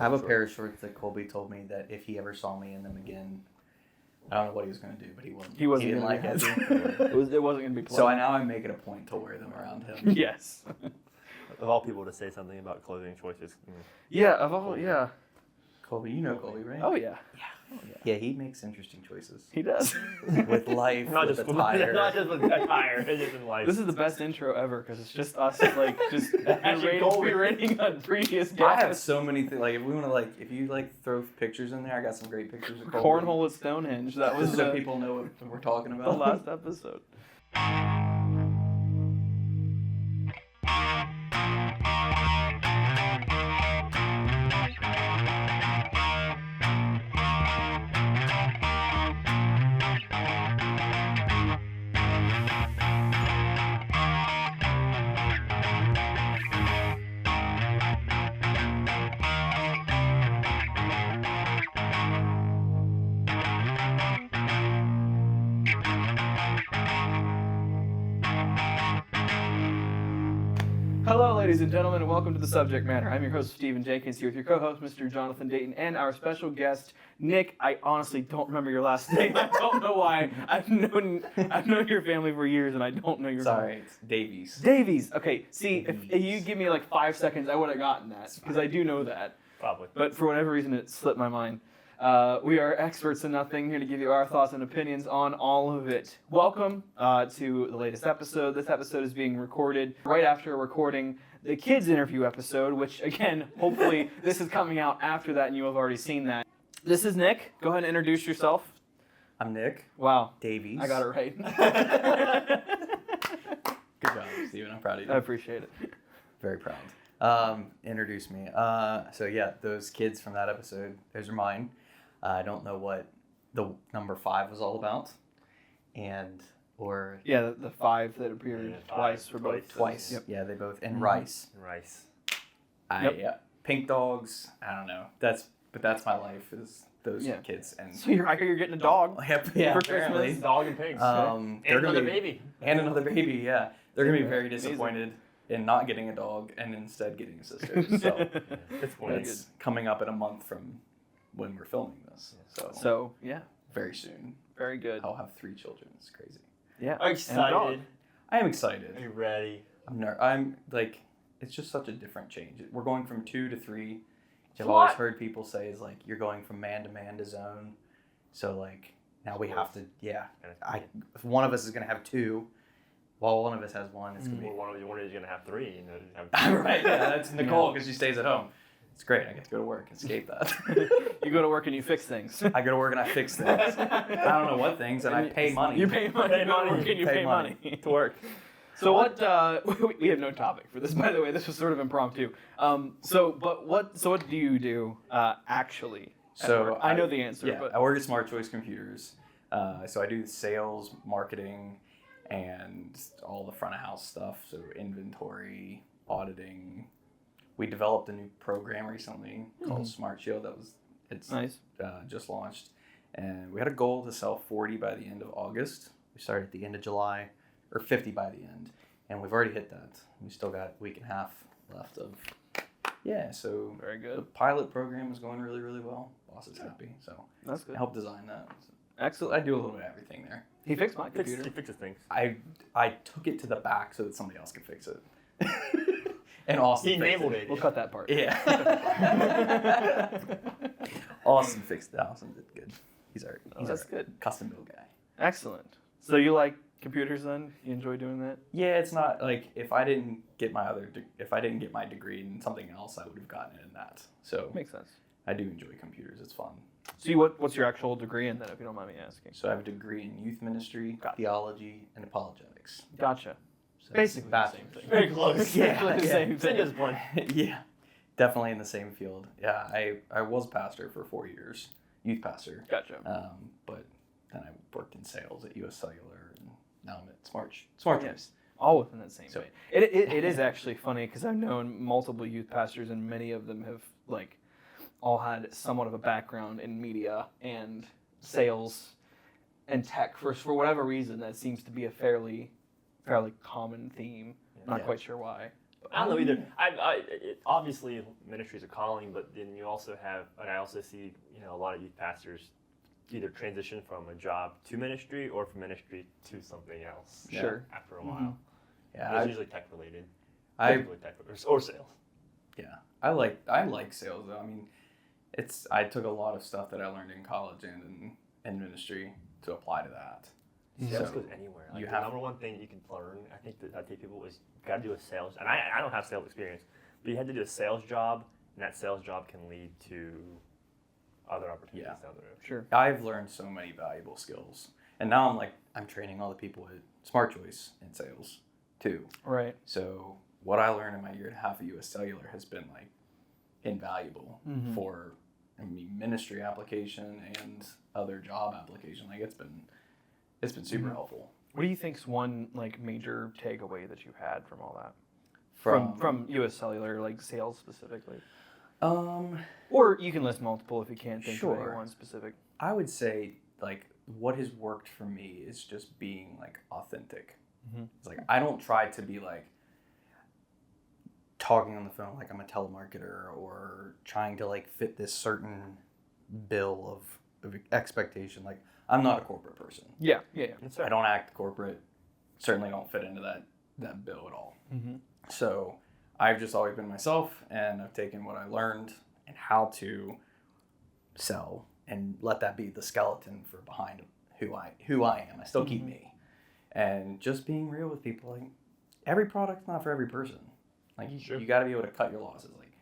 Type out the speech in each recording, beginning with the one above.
I have a pair of shorts that Colby told me that if he ever saw me in them again, I don't know what he was going to do, but he wasn't. He wasn't didn't like it. it wasn't going to be pleasant. So now I make it a point to wear them around him. Yes. Of all people to say something about clothing choices. Yeah, of all, yeah. Colby, you know Colby, right? Oh, yeah. Yeah, he makes interesting choices. He does. With life, Not with just attire. not just with attire, it's just in life. This is the best intro ever because it's just us, like, just Actually, Colby. rating on previous I have guests. so many things. Like, if we want to, if you throw pictures in there, I got some great pictures of Colby. Cornhole at Stonehenge. That was so people know what we're talking the about. last episode. Hello, ladies and gentlemen, and welcome to The Subject Matter. I'm your host, Stephen Jenkins, here with your co-host, Mr. Jonathan Dayton, and our special guest, Nick. I honestly don't remember your last name. I don't know why. I've known your family for years, and I don't know your Sorry, it's Davies. Davies. Okay, see, if you give me like 5 seconds, I would have gotten that, because I do know that. Probably. But for whatever reason, it slipped my mind. We are experts in nothing, here to give you our thoughts and opinions on all of it. Welcome to the latest episode. This episode is being recorded right after recording the kids interview episode, which again, hopefully this is coming out after that and you have already seen that. This is Nick. Go ahead and introduce yourself. I'm Nick Wow. Davies. I got it right. Good job, Steven. I'm proud of you. I appreciate it. Very proud. Introduce me. So yeah, those kids from that episode, those are mine. I don't know what the number 5 was all about, or Yeah, the 5 that appeared Yeah, twice for both. twice. Yep. Yeah, they both and Mhm. Rice. Rice. Pink dogs. I don't know. That's my life is those Yeah. kids and So I hear you're getting a dog. yeah, for apparently. Christmas. Dog and pigs. They're and gonna another be, baby. and another baby. Yeah, they're gonna be very Amazing. disappointed in not getting a dog and instead getting a sister. So Disappointed. it's coming up in a month from when we're filming this. So, yeah, Very soon. very good. I'll have 3 children. It's crazy. Yeah. I'm And a dog. excited. I am excited. Are you ready? I'm like, it's just such a different change. We're going from 2 to 3, which I've What? always heard people say is like, you're going from man to zone. So like, now we have to, if one of us is going to have 2, while one of us has 1, it's going to Well, one of you is going to have 3. You know, be, right, yeah, that's Nicole because she stays at home. It's great. I get to go to work and escape that. You go to work and you fix things. I go to work and I fix things. I don't know what things, and I pay money. You pay money. Pay You go to money. work and you Pay pay money. money. to work. So what? We have no topic for this, by the way. This was sort of impromptu. So what do you do actually? at So work? I know the answer, Yeah, but I work at Smart Choice Computers. So I do sales, marketing, and all the front of house stuff. So inventory, auditing. We developed a new program recently called Smart Shield. It's nice. just launched, and we had a goal to sell 40 by the end of August. We started at the end of July, or 50 by the end, and we've already hit that. We still got a week and a half left of. Yeah, so Very the good. pilot program is going really, really well. Boss is happy, so That's I good. helped design that. So Excellent. I do a little bit of everything there. He fixed my He computer. fixes things. I took it to the back so that somebody else could fix it. And Austin He fixed enabled it. it. We'll cut that part. Yeah. Austin fixed it. Austin did good. He's our That's good. custom build guy. Excellent. So you like computers then? You enjoy doing that? Yeah, it's not like if I didn't get my degree in something else, I would have gotten it in that. So Makes sense. I do enjoy computers. It's fun. So what's your actual degree in then, if you don't mind me asking? So I have a degree in youth ministry, theology, and apologetics. Gotcha. So Basically the that's- same thing. Very close. Yeah, Basically the yeah. same It's thing. just one. Yeah, definitely in the same field. Yeah, I was pastor for 4 years, youth pastor. Gotcha. But then I worked in sales at US Cellular, and now I'm at Smart Choice. All within that same So- vein. It is actually funny because I've known multiple youth pastors and many of them have like all had somewhat of a background in media and sales and tech for whatever reason. That seems to be a fairly common theme. Not Yeah. quite sure why. I don't know either. Obviously ministry is a calling, but then you also have, and I also see, a lot of youth pastors either transition from a job to ministry or from ministry to something else. Sure. After a while. Yeah, It's usually tech related. I Typically tech or sales. yeah, I like sales though. I mean, I took a lot of stuff that I learned in college and in ministry to apply to that. Sales So goes anywhere. Like you the have- number one thing you can learn, I think that I tell people is you got to do a sales. And I don't have sales experience, but you had to do a sales job, and that sales job can lead to other opportunities Yeah. down the road. Sure. I've learned so many valuable skills, and now I'm training all the people at Smart Choice in sales too. Right. So what I learned in my year and a half at US Cellular has been like invaluable Mhm. for ministry application and other job application. Like it's been super Mhm. helpful. What do you think's one like major takeaway that you've had from all that? From From US Cellular, like sales specifically, um or you can list multiple if you can't think of Sure. any one specific. I would say like what has worked for me is just being like authentic. Mhm. It's like I don't try to be like talking on the phone like I'm a telemarketer or trying to like fit this certain bill of expectation. Like I'm not a corporate person. Yeah. That's I don't act corporate. Certainly don't fit into that bill at all. Mm-hmm. So I've just always been myself, and I've taken what I learned and how to sell and let that be the skeleton for behind who I am. I still keep Mhm. me, and just being real with people. Like every product's not for every person. Like Sure. you got to be able to cut your losses. Like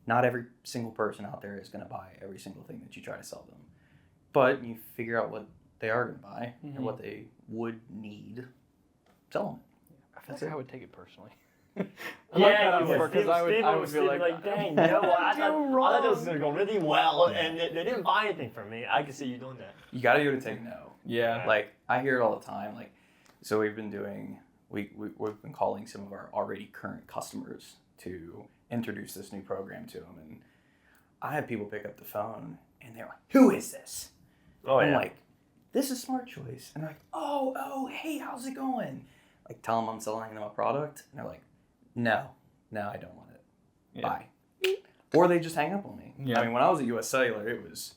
not every single person out there is going to buy every single thing that you try to sell them, but you figure out what they are going to buy Mhm. and what they would need. Sell them. I feel That's like it. I would take it personally. Because I would Steve be like, dang, I thought it was wrong. going to go really well, and they didn't buy anything from me. I could see you doing that. You got to be able to take no. Yeah. Like I hear it all the time. Like, so we've been doing we've been calling some of our already current customers to introduce this new program to them, and I have people pick up the phone and they're like, "Who is this?" Oh, I'm yeah. like, "This is Smart Choice," and they're like, "Oh, hey, how's it going?" Like, tell them I'm selling them a product, and they're like, "No, I don't want it. Yeah. Bye." Or they just hang up on me. Yeah. I mean, when I was at US Cellular, it was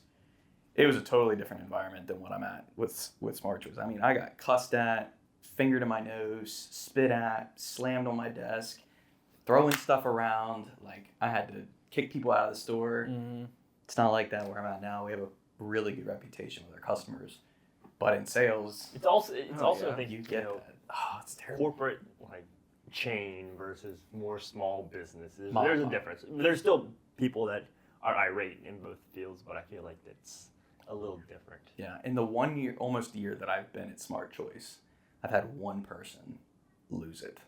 a totally different environment than what I'm at with Smart Choice. I mean, I got cussed at, finger to my nose, spit at, slammed on my desk, throwing stuff around. Like I had to kick people out of the store. Mm-hmm. It's not like that where I'm at now. We have a really good reputation with our customers, but in sales, It's also yeah. I think you get that. Oh, it's terrible. corporate like chain versus more small businesses. Mom There's and a pop. difference. There's still people that are irate in both fields, but I feel like it's a little different. Yeah, in the almost year that I've been at Smart Choice, I've had one person lose it,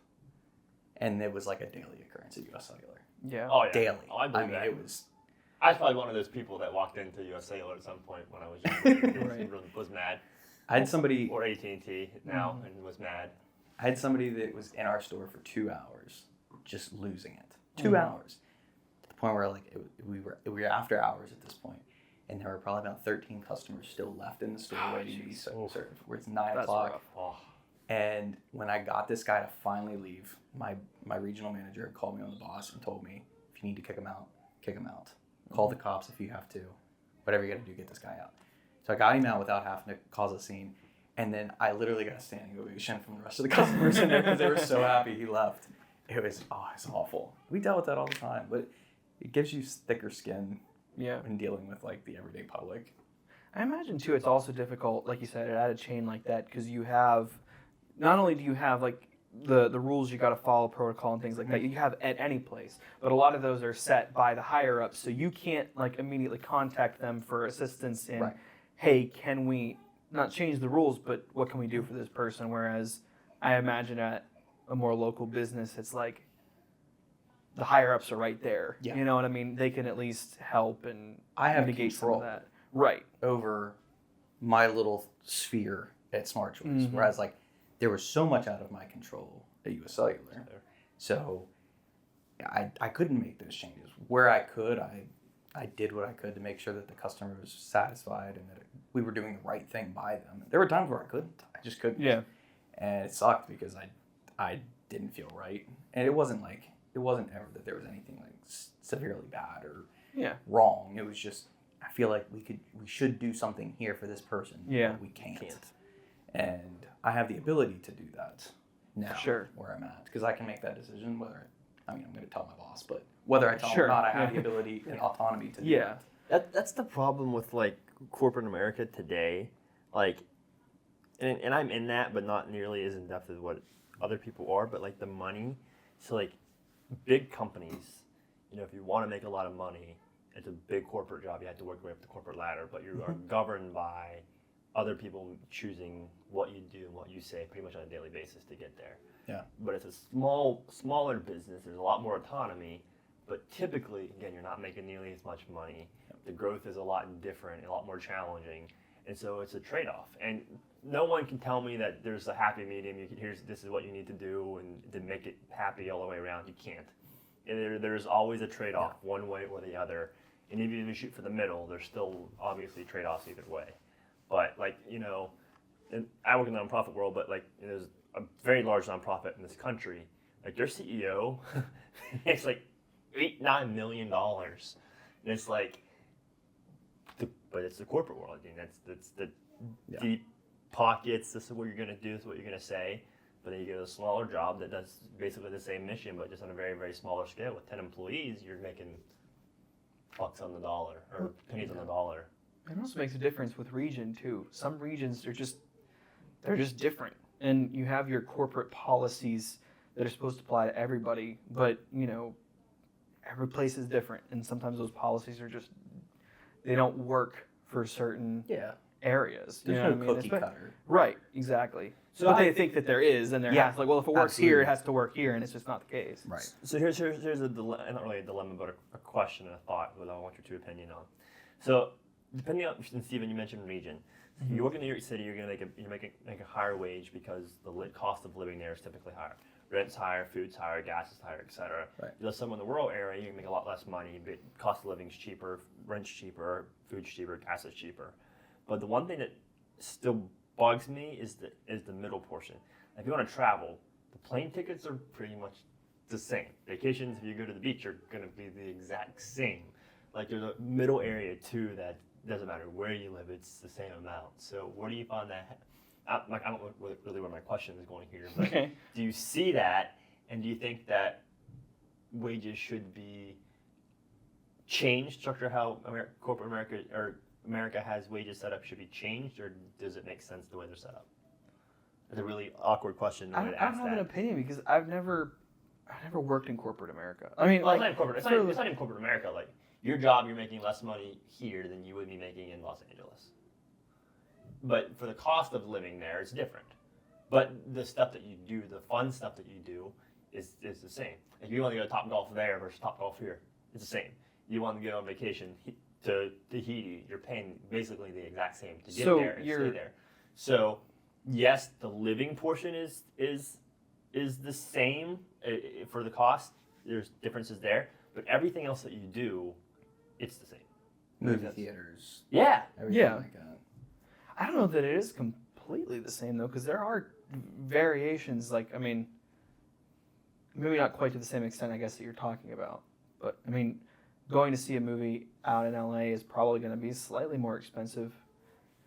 and it was like a daily occurrence at US Cellular. Yeah. Oh yeah, Daily. Oh, I believe mean, that. it was. I was probably one of those people that walked into US Cellular at some point when I was younger. Right. Was mad. I had somebody. Or AT&T now and was mad. I had somebody that was in our store for 2 hours, just losing it. 2 Mhm. hours, to the point where like we were after hours at this point, and there were probably about 13 customers still left in the store waiting to be jeez. served. Where it's 9 That's o'clock. rough. Oh, And when I got this guy to finally leave, my regional manager had called me on the boss and told me, if you need to kick him out, kick him out. Call the cops if you have to. Whatever you got to do, get this guy out. So I got him out without having to cause a scene. And then I literally got a standing ovation from the rest of the customers in there because they were so happy he left. It's awful. We dealt with that all the time, but it gives you thicker skin Yeah. when dealing with like the everyday public. I imagine too, it's also difficult, like you said, at a chain like that, because you have, not only do you have like the rules you got to follow, protocol and things like that, you have at any place, but a lot of those are set by the higher ups, so you can't like immediately contact them for assistance in, Right. hey, can we not change the rules, but what can we do for this person? Whereas I imagine at a more local business, it's like the higher ups are right there. Yeah. You know what I mean? They can at least help and I have mitigate control some of that. Right. over my little sphere at Smart Choice. Mhm. Whereas like there was so much out of my control at US Cellular. So I couldn't make those changes. Where I could, I did what I could to make sure that the customer was satisfied and that we were doing the right thing by them. There were times where I couldn't. I just couldn't. Yeah. And it sucked because I didn't feel right. And it wasn't like it wasn't ever that there was anything like severely bad or Yeah. wrong. It was just I feel like we should do something here for this person. Yeah. But we can't. And I have the ability to do that now Sure. where I'm at because I can make that decision whether I'm going to tell my boss, but whether I tell him Sure. or not, I have the ability and autonomy to do Yeah. that. That's the problem with like corporate America today, like, and I'm in that, but not nearly as in depth as what other people are. But like the money, so like big companies, if you want to make a lot of money, it's a big corporate job. You have to work your way up the corporate ladder, but you are governed by other people choosing what you do and what you say pretty much on a daily basis to get there. Yeah. But it's a smaller business. There's a lot more autonomy, but typically, again, you're not making nearly as much money. The growth is a lot different, a lot more challenging, and so it's a trade-off. And no one can tell me that there's a happy medium. This is what you need to do, and to make it happy all the way around. You can't. There's always a trade-off, one way or the other. And even if you shoot for the middle, there's still obviously trade-offs either way. But and I work in the nonprofit world, but there's a very large nonprofit in this country. Like their CEO, it's like $8-9 million, and it's like, but it's the corporate world. I mean, that's the deep pockets. This is what you're gonna do. This is what you're gonna say. But then you get a smaller job that does basically the same mission, but just on a very, very smaller scale. With 10 employees, you're making bucks on the dollar or pennies on the dollar. It also makes a difference with region too. Some regions they're just different, and you have your corporate policies that are supposed to apply to everybody, but every place is different, and sometimes those policies are just they don't work for certain areas. There's no cookie cutter. Right, exactly. So But they think that there is, and there has if it works here, it has to work here, and it's just not the case. Right. So here's a dilemma, not really a dilemma, but a question and a thought that I want your opinion on. So depending on, and Stephen, you mentioned region. Mm-hmm. You work in New York City, you're gonna make a higher wage because the cost of living there is typically higher. Rent's higher, food's higher, gas is higher, etc. Right. You live somewhere in the rural area, you can make a lot less money, but cost of living's cheaper, rent's cheaper, food's cheaper, gas is cheaper. But the one thing that still bugs me is the middle portion. If you want to travel, the plane tickets are pretty much the same. Vacations, if you go to the beach, are going to be the exact same. Like there's a middle area too that doesn't matter where you live, it's the same amount. So where do you find that? I don't know really where my question is going here, but do you see that, and do you think that wages should be changed? Structure how corporate America or America has wages set up should be changed, or does it make sense the way they're set up? It's a really awkward question. I don't have an opinion because I've never worked in corporate America. I mean, well, it's not even corporate America. Like your job, you're making less money here than you would be making in Los Angeles. But for the cost of living there, it's different. But the stuff that you do, the fun stuff that you do, is the same. If you want to go to Topgolf there versus Topgolf here, it's the same. You want to go on vacation to Tahiti, you're paying basically the exact same to get there and stay there. So yes, the living portion is the same for the cost. There's differences there, but everything else that you do, it's the same. Movie theaters. Yeah. Everything like that. I don't know that it is completely the same though, because there are variations. Like, I mean, maybe not quite to the same extent, I guess, that you're talking about. But I mean, going to see a movie out in LA is probably going to be slightly more expensive.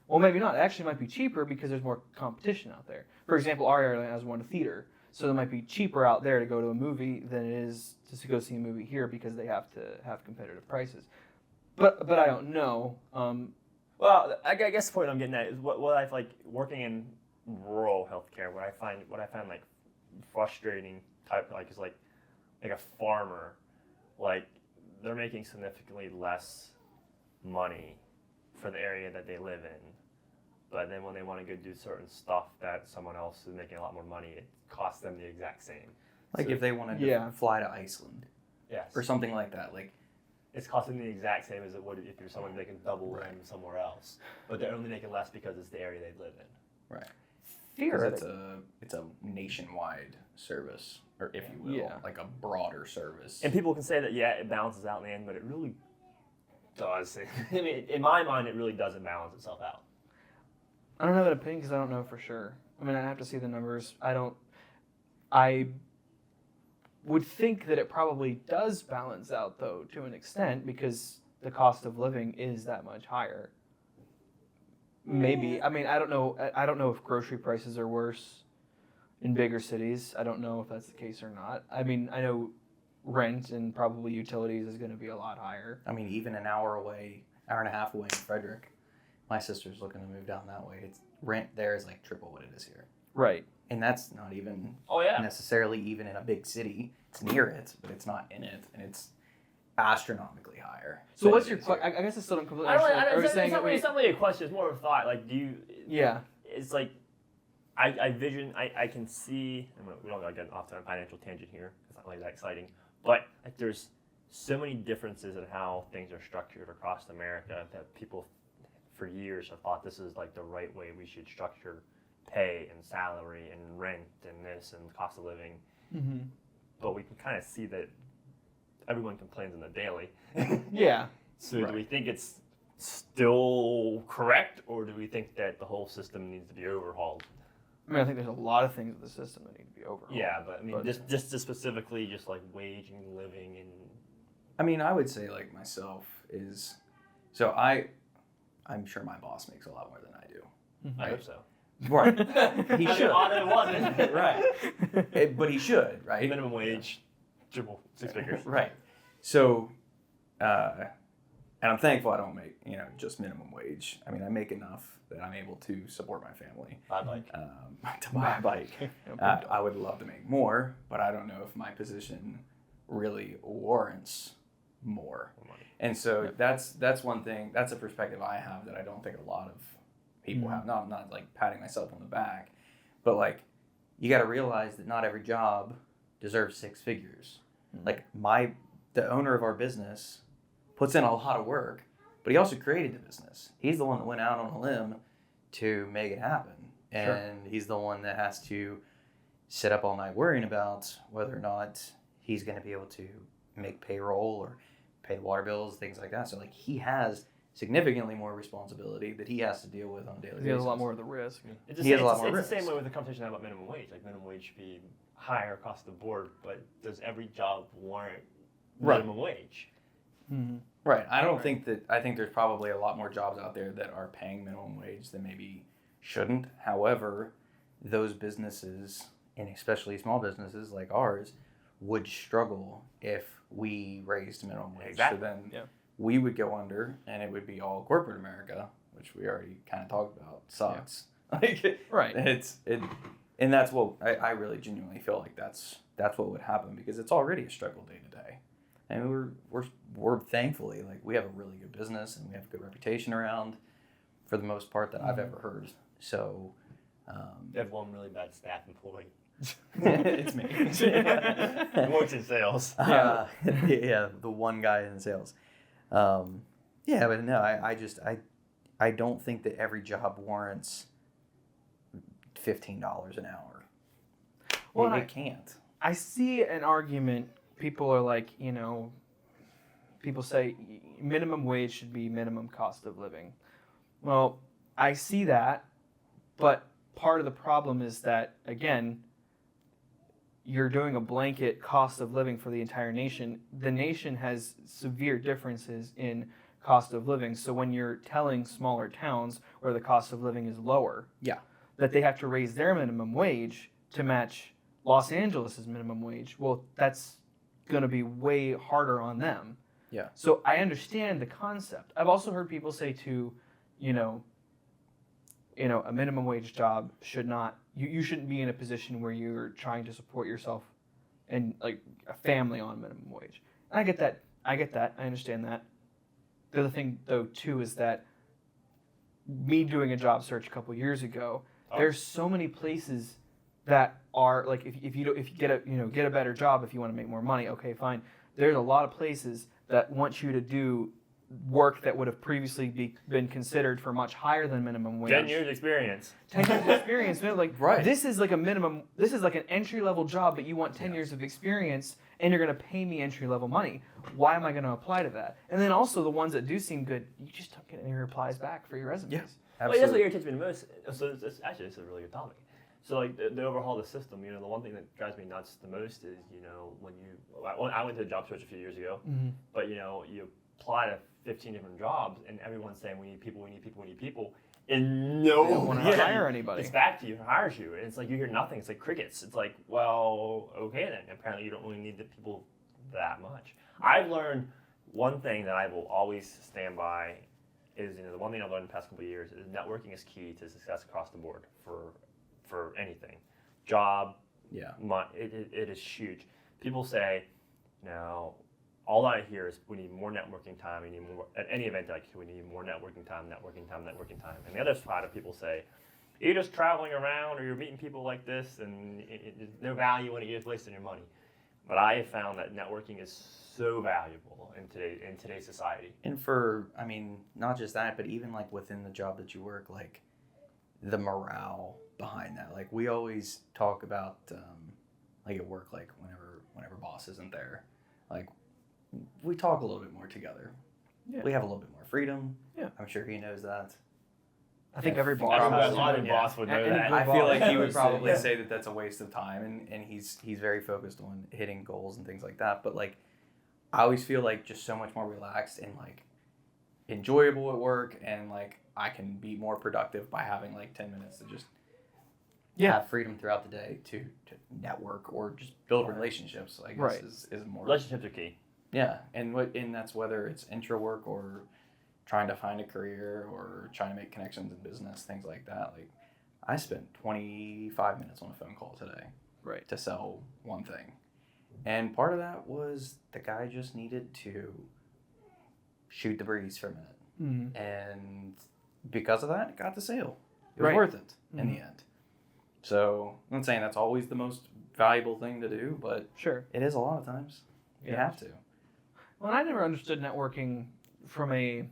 Well, maybe not. It actually might be cheaper because there's more competition out there. For example, our area has one theater, so it might be cheaper out there to go to a movie than it is to go see a movie here because they have to have competitive prices. But I don't know. Well, I guess the point I'm getting at is what I've like working in rural healthcare. What I find like frustrating is like a farmer, like they're making significantly less money for the area that they live in, but then when they want to go do certain stuff that someone else is making a lot more money, it costs them the exact same. Like if they wanted to fly to Iceland, or something like that, like. It's costing the exact same as it would if you're someone making double them somewhere else, but they're only making less because it's the area they live in. Right. It's a nationwide service, or if you will, like a broader service. And people can say that it balances out in the end, but it really does. I mean, in my mind, it really doesn't balance itself out. I don't have an opinion because I don't know for sure. I mean, I have to see the numbers. would think that it probably does balance out, though, to an extent, because the cost of living is that much higher. Maybe. I mean, I don't know. I don't know if grocery prices are worse in bigger cities. I don't know if that's the case or not. I mean, I know rent and probably utilities is going to be a lot higher. I mean, even an hour and a half away in Frederick, my sister's looking to move down that way. It's rent there is like triple what it is here. Right. And that's not even Oh, necessarily even in a big city. It's near it, but it's not in it, and it's astronomically higher. So than what's it your is question? here. I guess I still don't completely I don't. understand. Are you It's saying not that really, it's not really a question. It's more of a thought. Like, do you? Yeah. It's like, I vision. I can see. We don't gotta get off on a financial tangent here. It's not really that exciting. But like, there's so many differences in how things are structured across America that people, for years, have thought this is like the right way we should structure pay and salary and rent and this and cost of living. Mm-hmm. But we can kind of see that everyone complains on the daily. Yeah. So do Right. we think it's still correct, or do we think that the whole system needs to be overhauled? I mean, I think there's a lot of things in the system that need to be overhauled. Yeah, but I mean, But- just specifically, just like wage and living and. I mean, I would say like myself is, so I'm sure my boss makes a lot more than I do. I hope so. Right. He I should. mean, it wasn't. Right. But he should, right? Minimum wage, triple, 6 figures. Right. So, and I'm thankful I don't make, just minimum wage. I mean, I make enough that I'm able to support my family. I'd like. To buy a bike. I would love to make more, but I don't know if my position really warrants more. Money. And so that's one thing. That's a perspective I have that I don't think a lot of people have. No, I'm not like patting myself on the back, but like you got to realize that not every job deserves 6 figures. Like the owner of our business puts in a lot of work, but he also created the business. He's the one that went out on a limb to make it happen, and he's the one that has to sit up all night worrying about whether or not he's going to be able to make payroll or pay the water bills, things like that. So like he has significantly more responsibility that he has to deal with on a daily basis. He has a lot more of the risk. It's He has a lot more it's risk. the same way with the conversation about minimum wage. Like minimum wage should be higher across the board, but does every job warrant Right. minimum wage? Mm-hmm. Right. I think there's probably a lot more jobs out there that are paying minimum wage than maybe shouldn't. However, those businesses, and especially small businesses like ours, would struggle if we raised minimum wage. Exactly. So then Yeah. we would go under, and it would be all corporate America, which we already kind of talked about. Sucks. Like Right. and that's what I really genuinely feel like that's what would happen, because it's already a struggle day to day. And we're thankfully, like, we have a really good business and we have a good reputation around, for the most part, that I've ever heard. So They have one really bad staff employee. it's me. Who works in sales. Yeah, the one guy in sales. Yeah, but no, I don't think that every job warrants $15 an hour. Well, It can't. I see an argument. People are like, people say minimum wage should be minimum cost of living. Well, I see that, but part of the problem is that, again, you're doing a blanket cost of living for the entire nation. The nation has severe differences in cost of living. So when you're telling smaller towns where the cost of living is lower, Yeah. that they have to raise their minimum wage to match Los Angeles's minimum wage, well, that's going to be way harder on them. Yeah. So I understand the concept. I've also heard people say too, a minimum wage job should not, you shouldn't be in a position where you're trying to support yourself and like a family on minimum wage. And I get that. I understand that. The other thing though too is that me doing a job search a couple years ago, there's so many places that are like if you get a better job, if you want to make more money, okay, fine. There's a lot of places that want you to do work that would have previously been considered for much higher than minimum wage. 10 years experience. 10 years of experience, man. Like, Right. this is like a minimum, this is like an entry-level job, but you want 10 years of experience, and you're going to pay me entry-level money. Why am I going to apply to that? And then also the ones that do seem good, you just don't get any replies back for your resumes. Yeah. Well, that's what irritates me the most. So it's a really good topic. So like the overhaul of the system, the one thing that drives me nuts the most is, I went to a job search a few years ago, but you apply to 15 different jobs and everyone's saying we need people, and They don't want to hire anybody. It's back to you and hires you, and it's like you hear nothing. It's like crickets. It's like, well, okay then. Apparently you don't really need the people that much. I've learned one thing that I will always stand by is, the one thing I've learned in the past couple of years is networking is key to success across the board for anything. Job, Yeah. it is huge. People say, all I hear is we need more networking time. We need more, at any event, like we need more networking time. And the other side of people say, you're just traveling around or you're meeting people like this and there's no value in it, you're just wasting your money. But I have found that networking is so valuable in today's society. And not just that, but even like within the job that you work, like the morale behind that. Like we always talk about, like at work, like whenever boss isn't there, like we talk a little bit more together. Yeah. We have a little bit more freedom. Yeah. I'm sure he knows that. I think every boss. Every boss would know And that. I feel like he would Yeah. probably say that that's a waste of time, and he's very focused on hitting goals and things like that. But like, I always feel like just so much more relaxed and like enjoyable at work, and like I can be more productive by having like 10 minutes to just have freedom throughout the day to network or just build relationships. I guess is more Relationships are key. yeah, and that's whether it's intro work or trying to find a career or trying to make connections in business, things like that. Like, I spent 25 minutes on a phone call today, Right. to sell one thing, and part of that was the guy just needed to shoot the breeze for a minute, Mm-hmm. and because of that, it got the sale. It was Right. worth it in the end. So I'm not saying that's always the most valuable thing to do, but Sure. it is a lot of times. You Yeah. have to. Well, I never understood networking from a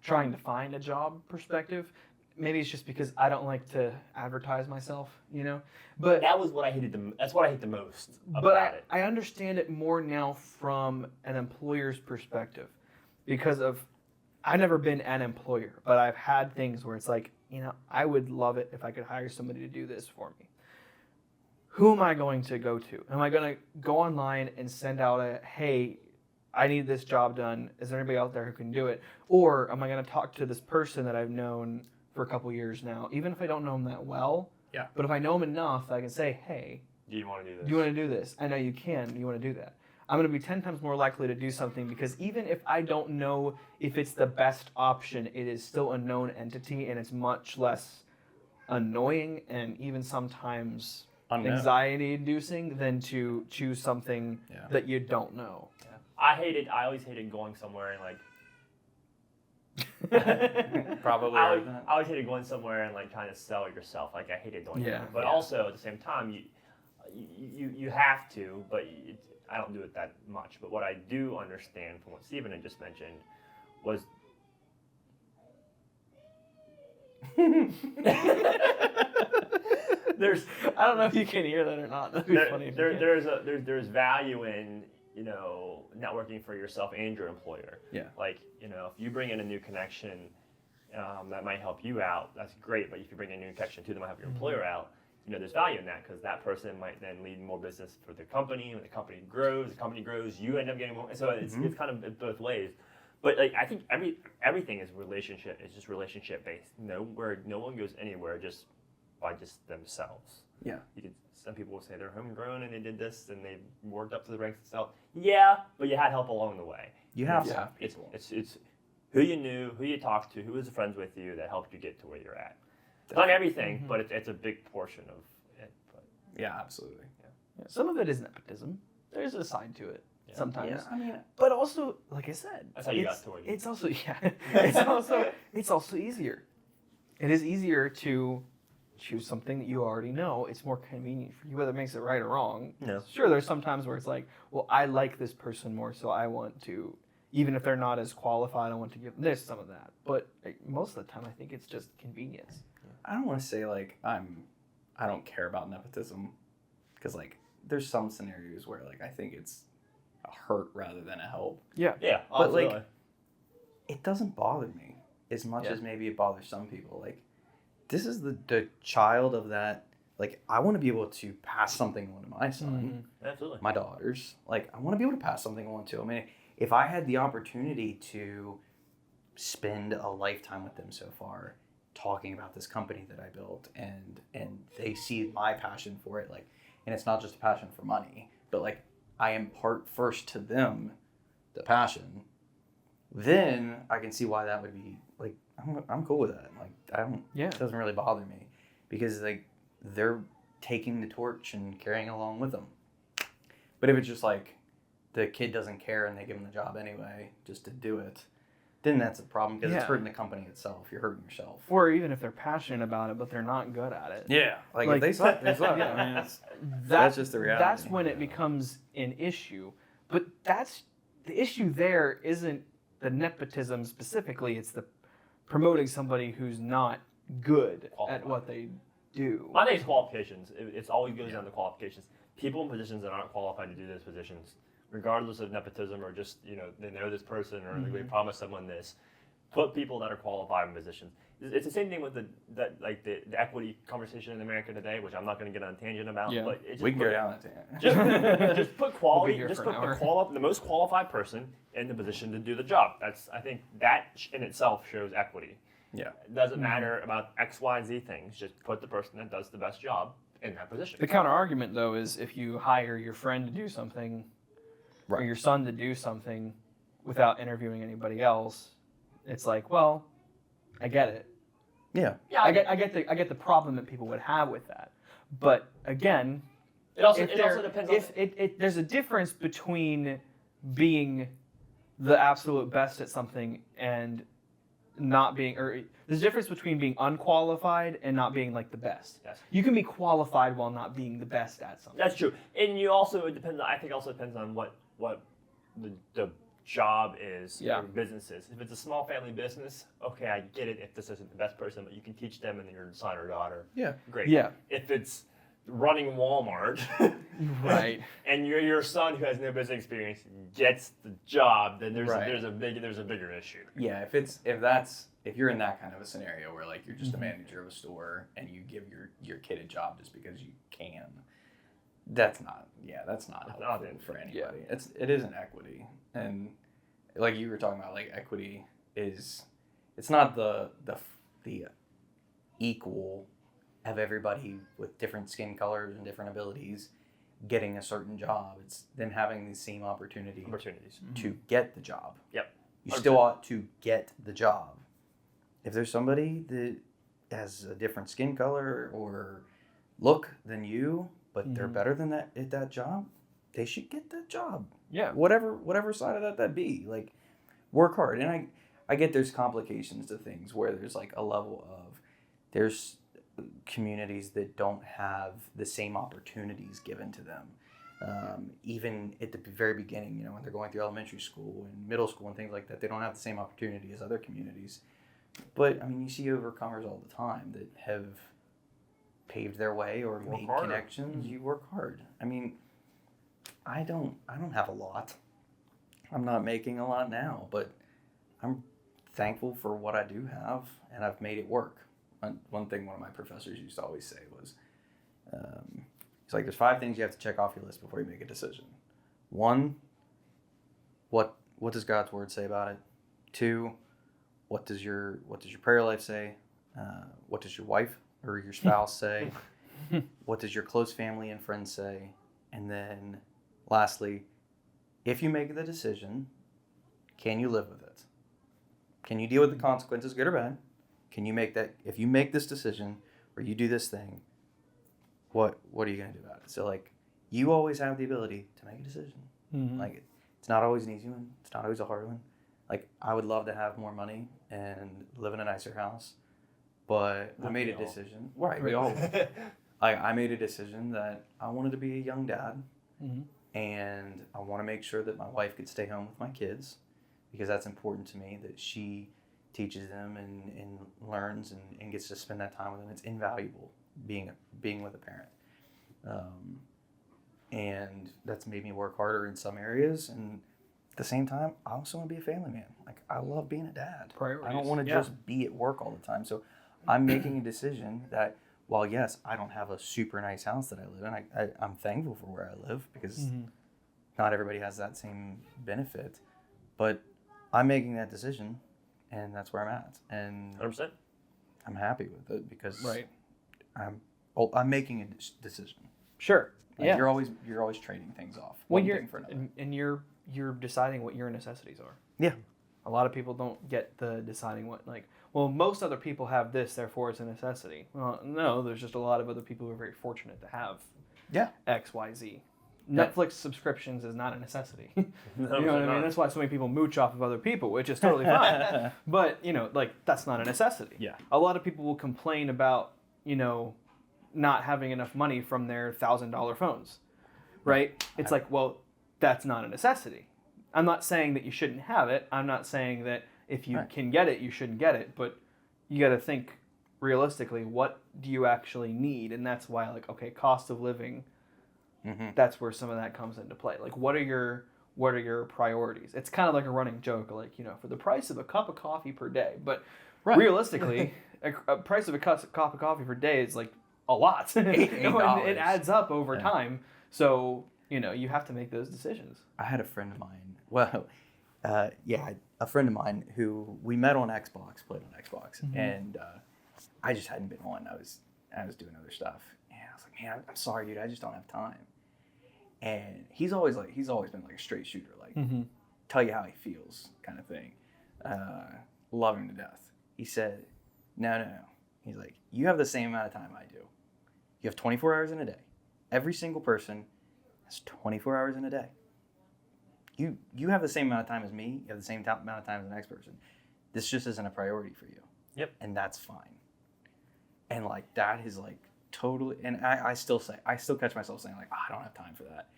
trying to find a job perspective. Maybe it's just because I don't like to advertise myself, But That was what I hated that's what I hate the most about but it. I understand it more now from an employer's perspective because I've never been an employer, but I've had things where it's like, I would love it if I could hire somebody to do this for me. Who am I going to go to? Am I going to go online and send out hey, I need this job done. Is there anybody out there who can do it? Or am I going to talk to this person that I've known for a couple years now, even if I don't know them that well? Yeah. But if I know them enough, I can say, hey, Do you want to do this? do you want to do this? I know you can. You want to do that. I'm going to be 10 times more likely to do something because even if I don't know if it's the best option, it is still a known entity and it's much less annoying and even sometimes Unknown. anxiety inducing than to choose something Yeah. that you don't know. I always hated going somewhere and Probably. I heard that. always hated going somewhere and like trying to sell yourself. Like I hated doing Yeah. that. But Yeah. also at the same time, you have to, but I don't do it that much. But what I do understand from what Stephen had just mentioned was there's I don't know if you can hear that or not. That'd be funny. If you can. there's value in networking for yourself and your employer. Yeah. Like if you bring in a new connection that might help you out, that's great. But if you bring in a new connection too, that might help your employer out. There's value in that because that person might then lead more business for the company. When the company grows, you end up getting more. So it's kind of both ways. But like I think everything is relationship. It's just relationship based. Where no one goes anywhere just by just themselves. Yeah. Some people will say they're homegrown and they did this and they worked up to the ranks themselves. Yeah, but you had help along the way. You have to Yeah. have people. It's who you knew, who you talked to, who was friends with you that helped you get to where you're at. It's not everything, but it's a big portion of it. But Yeah, absolutely. Yeah, some of it is nepotism. There's a side to it Yeah. sometimes. Yeah, I mean, But also, like I said, That's how you got to where you- It's also it's also easier. It is easier to choose something that you already know. It's more convenient for you, whether it makes it right or wrong. No. Sure, there's some times where it's like, well, I like this person more, so I want to, even if they're not as qualified, I want to give. There's some of that, but most of the time, I think it's just convenience. I don't want to say like I don't care about nepotism, because like there's some scenarios where like I think it's a hurt rather than a help. Yeah, But, like, absolutely. It doesn't bother me as much Yeah. as maybe it bothers some people. Like, this is the child of that Like, I want to be able to pass something on to my son, Absolutely. my daughters. Like, I want to be able to pass something on to them. I mean, if I had the opportunity to spend a lifetime with them so far, talking about this company that I built, and they see my passion for it, like, and it's not just a passion for money, but like I impart first to them the passion, then I can see why that would be like I'm cool with that. Like I don't, it doesn't really bother me because like they're taking the torch and carrying it along with them. But if it's just like the kid doesn't care and they give him the job anyway just to do it, then that's a problem because it's hurting the company itself. You're hurting yourself. Or even if they're passionate about it, but they're not good at it. Yeah. Like if they suck, they suck. Yeah. I mean, that's just the reality. That's when it becomes an issue. But that's the issue there isn't the nepotism specifically. It's the promoting somebody who's not good at what they do. My name's qualifications. It's always goes down to qualifications. People in positions that aren't qualified to do those positions, regardless of nepotism or just, they know this person or they promise someone this, put people that are qualified in positions. It's the same thing with the equity conversation in America today, which I'm not going to get on a tangent about. Yeah. But we can go down that tangent. Just put quality, We'll be here just for put an the most qualified person in the position to do the job. I think that in itself shows equity. Yeah. It doesn't matter about X, Y, Z things. Just put the person that does the best job in that position. The counter argument, though, is if you hire your friend to do something, or your son to do something without interviewing anybody else, it's like, well, I get it. Yeah. Yeah, I get the problem that people would have with that. But again, it also depends on there's a difference between being the absolute best at something and not being, or there's a difference between being unqualified and not being like the best. Yes. You can be qualified while not being the best at something. That's true, and it depends. I think also depends on what the job is or business is. If it's a small family business, okay, I get it. If this isn't the best person, but you can teach them and your son or daughter. Yeah. Great. Yeah. If it's running Walmart, Right, and your son who has no business experience gets the job, then there's a bigger issue. Yeah, if you're in that kind of a scenario where like you're just a manager of a store and you give your kid a job just because you can, that's not helpful for anybody. Yeah. It isn't equity, and like you were talking about, like equity it's not the equal of everybody with different skin colors and different abilities getting a certain job. It's them having the same opportunities to get the job. Yep. You still ought to get the job. If there's somebody that has a different skin color or look than you, but they're better than that at that job, they should get that job. Yeah. Whatever side of that be. Like, work hard. And I get there's complications to things where there's like a level of there's communities that don't have the same opportunities given to them. Even at the very beginning, when they're going through elementary school and middle school and things like that, they don't have the same opportunity as other communities. But I mean, you see overcomers all the time that have paved their way or made connections. You work hard. I mean, I don't have a lot. I'm not making a lot now, but I'm thankful for what I do have, and I've made it work. One thing one of my professors used to always say was, he's like, there's 5 things you have to check off your list before you make a decision. 1, what does God's word say about it? 2, what does your prayer life say? What does your wife or your spouse say? What does your close family and friends say? And then lastly, if you make the decision, can you live with it? Can you deal with the consequences, good or bad? Can you make that, if you make this decision or you do this thing, what are you going to do about it? So like, you always have the ability to make a decision. Like, it's not always an easy one. It's not always a hard one. Like, I would love to have more money and live in a nicer house, but I made a decision. Right, we all would. I made a decision that I wanted to be a young dad, and I want to make sure that my wife could stay home with my kids, because that's important to me, that she teaches them and learns and gets to spend that time with them. It's invaluable being with a parent. And that's made me work harder in some areas, and at the same time, I also want to be a family man. Like, I love being a dad. Priorities. I don't want to just be at work all the time. So I'm making a decision that while yes, I don't have a super nice house that I live in, I'm thankful for where I live because not everybody has that same benefit. But I'm making that decision, and that's where I'm at. And 100%. I'm happy with it because Right. I'm making a decision. Sure. Like, Yeah. you're always trading things off. Well, One you're thing for another. and you're deciding what your necessities are. Yeah. A lot of people don't get the deciding what, like, well, most other people have this, therefore it's a necessity. Well, no, there's just a lot of other people who are very fortunate to have Yeah. X, Y, Z. Yeah. Netflix subscriptions is not a necessity. You know No, what I mean? not. That's why so many people mooch off of other people, which is totally fine. But, like, that's not a necessity. Yeah. A lot of people will complain about, not having enough money from their $1,000 phones, right? It's like, well, that's not a necessity. I'm not saying that you shouldn't have it. I'm not saying that if you Right. can get it, you shouldn't get it. But you got to think realistically, what do you actually need? And that's why, like, okay, cost of living, that's where some of that comes into play. Like, what are your priorities? It's kind of like a running joke, like, for the price of a cup of coffee per day. But Right. realistically, a price of a cup of coffee per day is like a lot. $8. It adds up over Yeah. time. So, you have to make those decisions. I had a friend of mine. Well, a friend of mine who we met on Xbox, played on Xbox, and I just hadn't been on. I was doing other stuff, and I was like, man, I'm sorry, dude, I just don't have time. And he's always been like a straight shooter, like tell you how he feels, kind of thing. Love him to death. He said, no. He's like, you have the same amount of time I do. You have 24 hours in a day. Every single person has 24 hours in a day. You have the same amount of time as me. You have the same amount of time as the next person. This just isn't a priority for you. Yep. And that's fine. And like that is like totally. And I still catch myself saying like, oh, I don't have time for that.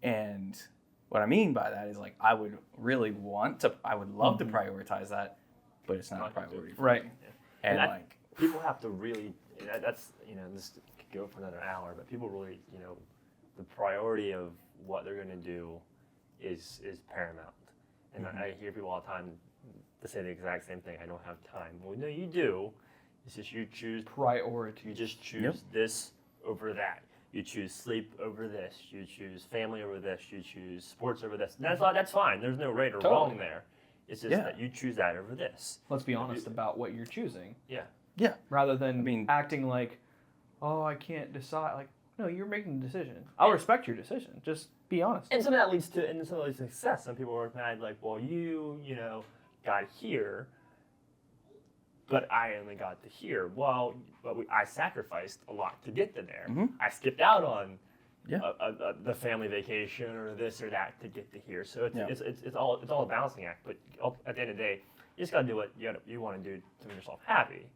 And what I mean by that is like I would love to prioritize that, but it's not a priority for Right. me. Yeah. And I- like people have to really, that's, this could go for another hour, but people really, the priority of what they're going to do is paramount. And I hear people all the time to say the exact same thing, I don't have time. Well, no, you do. It's just you choose, Priority. you just choose this over that. You choose sleep over this. You choose family over this. You choose sports over this. That's fine. There's no right or wrong there. It's just that you choose that over this. Let's be honest about what you're choosing. Yeah. yeah. Rather than acting like, oh, I can't decide. Like, no, you're making the decision. I'll respect your decision. Just be honest. And some of that leads to success. Some people are mad, like, well, you got here, but I only got to here. Well, I sacrificed a lot to get to there. I skipped out on the family vacation or this or that to get to here. So it's all a balancing act. But at the end of the day, you just gotta do what you want to do to make yourself happy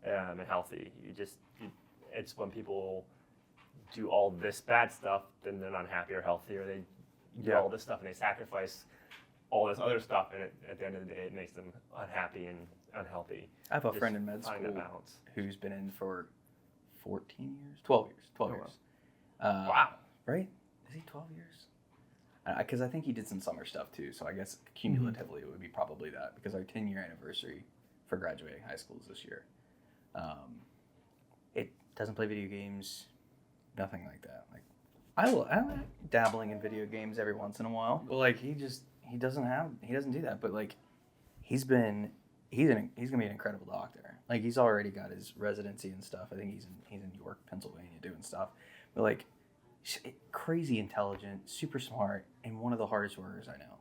and healthy. It's when people do all this bad stuff, then they're not happy or healthy, or they do all this stuff and they sacrifice all this other stuff, and at the end of the day, it makes them unhappy and unhealthy. I have a friend in med school who's been in for 12 years. Wow. Right? Is he 12 years? Because I think he did some summer stuff too, so I guess cumulatively it would be probably that, because our 10-year anniversary for graduating high school is this year. It doesn't play video games, nothing like that. Like I like dabbling in video games every once in a while, but like he doesn't do that. But like he's gonna be an incredible doctor. Like he's already got his residency and stuff. I think he's in York, Pennsylvania, doing stuff. But like crazy intelligent, super smart, and one of the hardest workers I know.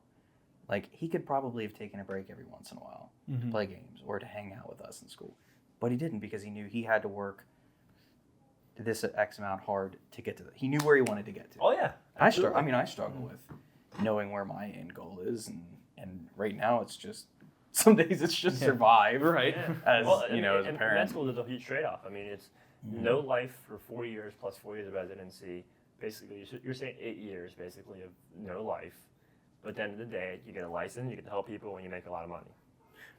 Like he could probably have taken a break every once in a while to play games or to hang out with us in school, but he didn't, because he knew he had to work this X amount hard to get to he knew where he wanted to get to. Oh yeah. I struggle with knowing where my end goal is, and right now it's just some days it's just survive, right? Yeah. As well, as a and parent. med school is a huge trade-off. I mean, it's no life for 4 years plus 4 years of residency. Basically, you're saying 8 years basically of no life. But at the end of the day, you get a license, you get to help people, and you make a lot of money.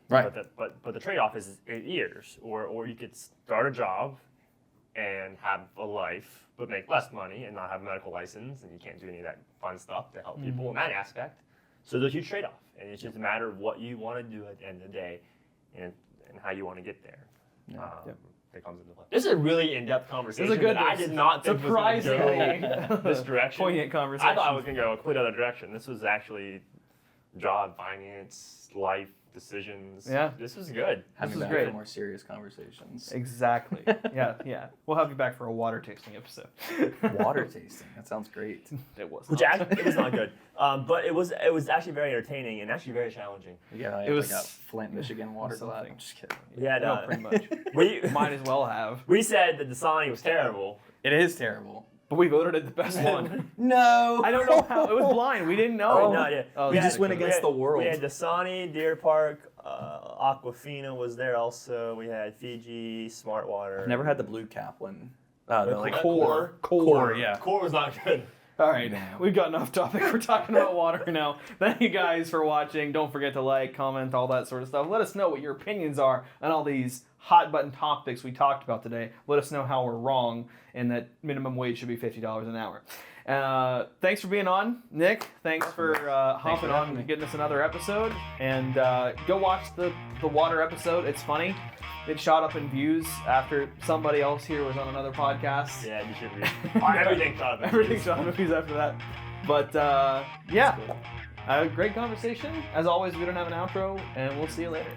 Right. But the trade-off is 8 years, or you could start a job and have a life, but make less money and not have a medical license, and you can't do any of that fun stuff to help people in that aspect. So there's a huge trade-off, and it's just a matter of what you want to do at the end of the day, and how you want to get there. that comes into play. This is a really in-depth conversation. good- that I did not think was going surprisingly to go this direction. poignant conversation. I thought I was going to go a complete other direction. This was actually job, finance, life decisions. Yeah. This was good. Having is back great. for more serious conversations. Exactly. Yeah. We'll have you back for a water tasting episode. Water tasting. That sounds great. It was. Which not. actually, it was not good. But it was actually very entertaining and actually very challenging. Yeah, It was like a Flint, Michigan water something. glide. I'm just kidding. We had No, pretty much. we Might as well have. we said that Dasani was terrible. It is terrible. But we voted it the best one. No. I don't know how. It was blind. We didn't know. Oh, no, yeah. Oh, We You had- just went we against had- the world. We had Dasani, Deer Park, Aquafina was there also. We had Fiji, Smart Water. I've never had the blue cap one. The like Core, yeah. Core was not good. All right, we've gotten off topic. We're talking about water now. Thank you guys for watching. Don't forget to like, comment, all that sort of stuff. Let us know what your opinions are on all these hot button topics we talked about today. Let us know how we're wrong and that minimum wage should be $50 an hour. Thanks for being on, Nick. Thanks for hopping for on having me. and getting us another episode. And go watch the water episode. It's funny. It shot up in views after somebody else here was on another podcast. Yeah, you should read. Everything thought of it. Everything shot up in views after that. But yeah, great conversation. As always, we don't have an outro, and we'll see you later.